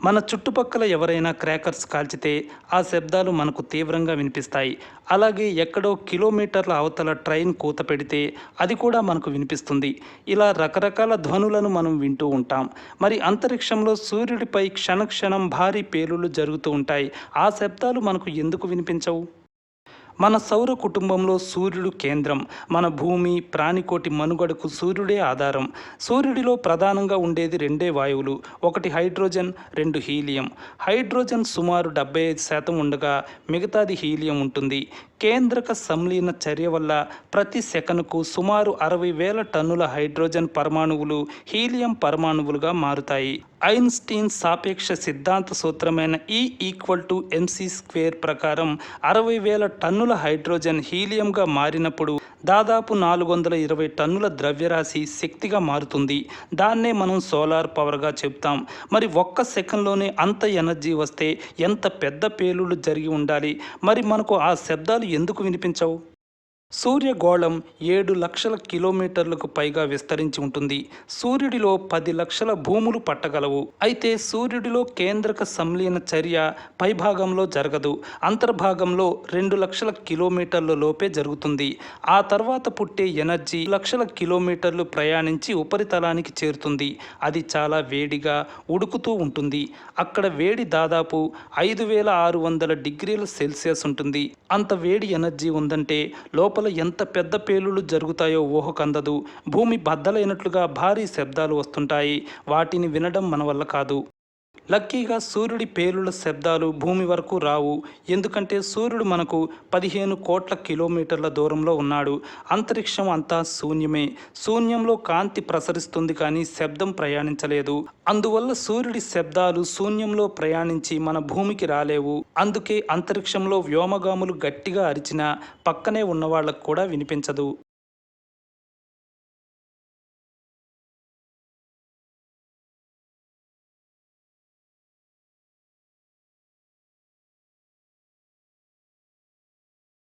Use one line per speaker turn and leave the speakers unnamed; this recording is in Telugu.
మన చుట్టుపక్కల ఎవరైనా క్రాకర్స్ కాల్చితే ఆ శబ్దాలు మనకు తీవ్రంగా వినిపిస్తాయి. అలాగే ఎక్కడో కిలోమీటర్ల అవతల ట్రైన్ కూత పెడితే అది కూడా మనకు వినిపిస్తుంది. ఇలా రకరకాల ధ్వనులను మనం వింటూ ఉంటాం. మరి అంతరిక్షంలో సూర్యుడిపై క్షణక్షణం భారీ పేలుళ్లు జరుగుతూ ఉంటాయి. ఆ శబ్దాలు మనకు ఎందుకు వినిపించవు? మన సౌర కుటుంబంలో సూర్యుడు కేంద్రం. మన భూమి ప్రాణికోటి మనుగడకు సూర్యుడే ఆధారం. సూర్యుడిలో ప్రధానంగా ఉండేది రెండే వాయువులు, ఒకటి హైడ్రోజన్, రెండు హీలియం. హైడ్రోజన్ సుమారు 75% ఉండగా మిగతాది హీలియం ఉంటుంది. కేంద్రక సంలీన చర్య వల్ల ప్రతి సెకనుకు సుమారు 60,000 టన్నుల హైడ్రోజన్ పరమాణువులు హీలియం పరమాణువులుగా మారుతాయి. ఐన్స్టీన్ సాపేక్ష సిద్ధాంత సూత్రమైన E=mc² ప్రకారం 60,000 టన్నుల హైడ్రోజన్ హీలియంగా మారినప్పుడు దాదాపు 420 టన్నుల ద్రవ్యరాశి శక్తిగా మారుతుంది. దాన్నే మనం సోలార్ పవర్గా చెప్తాం. మరి ఒక్క సెకండ్లోనే అంత ఎనర్జీ వస్తే ఎంత పెద్ద పేలుళ్లు జరిగి ఉండాలి? మరి మనకు ఆ శబ్దాలు ఎందుకు వినిపించవు? సూర్యగోళం 7 లక్షల కిలోమీటర్లకు పైగా విస్తరించి ఉంటుంది. సూర్యుడిలో 10 లక్షల భూములు పట్టగలవు. అయితే సూర్యుడిలో కేంద్రక సంలీన చర్య పైభాగంలో జరగదు. అంతర్భాగంలో 2 లక్షల కిలోమీటర్ల లోపే జరుగుతుంది. ఆ తర్వాత పుట్టే ఎనర్జీ లక్షల కిలోమీటర్లు ప్రయాణించి ఉపరితలానికి చేరుతుంది. అది చాలా వేడిగా ఉడుకుతూ ఉంటుంది. అక్కడ వేడి దాదాపు 5,600 డిగ్రీల సెల్సియస్ ఉంటుంది. అంత వేడి ఎనర్జీ ఉందంటే లోపల ఎంత పెద్ద పేలుళ్లు జరుగుతాయో ఊహకందదు. భూమి బద్దలైనట్లుగా భారీ శబ్దాలు వస్తుంటాయి. వాటిని వినడం మన వల్ల కాదు. లక్కీగా సూర్యుడి పేలుళ్ల శబ్దాలు భూమి వరకు రావు. ఎందుకంటే సూర్యుడు మనకు 15 కోట్ల కిలోమీటర్ల దూరంలో ఉన్నాడు. అంతరిక్షం అంతా శూన్యమే. శూన్యంలో కాంతి ప్రసరిస్తుంది కానీ శబ్దం ప్రయాణించలేదు. అందువల్ల సూర్యుడి శబ్దాలు శూన్యంలో ప్రయాణించి మన భూమికి రాలేవు. అందుకే అంతరిక్షంలో వ్యోమగాములు గట్టిగా అరిచినా పక్కనే ఉన్న వాళ్ళకు కూడా వినిపించదు.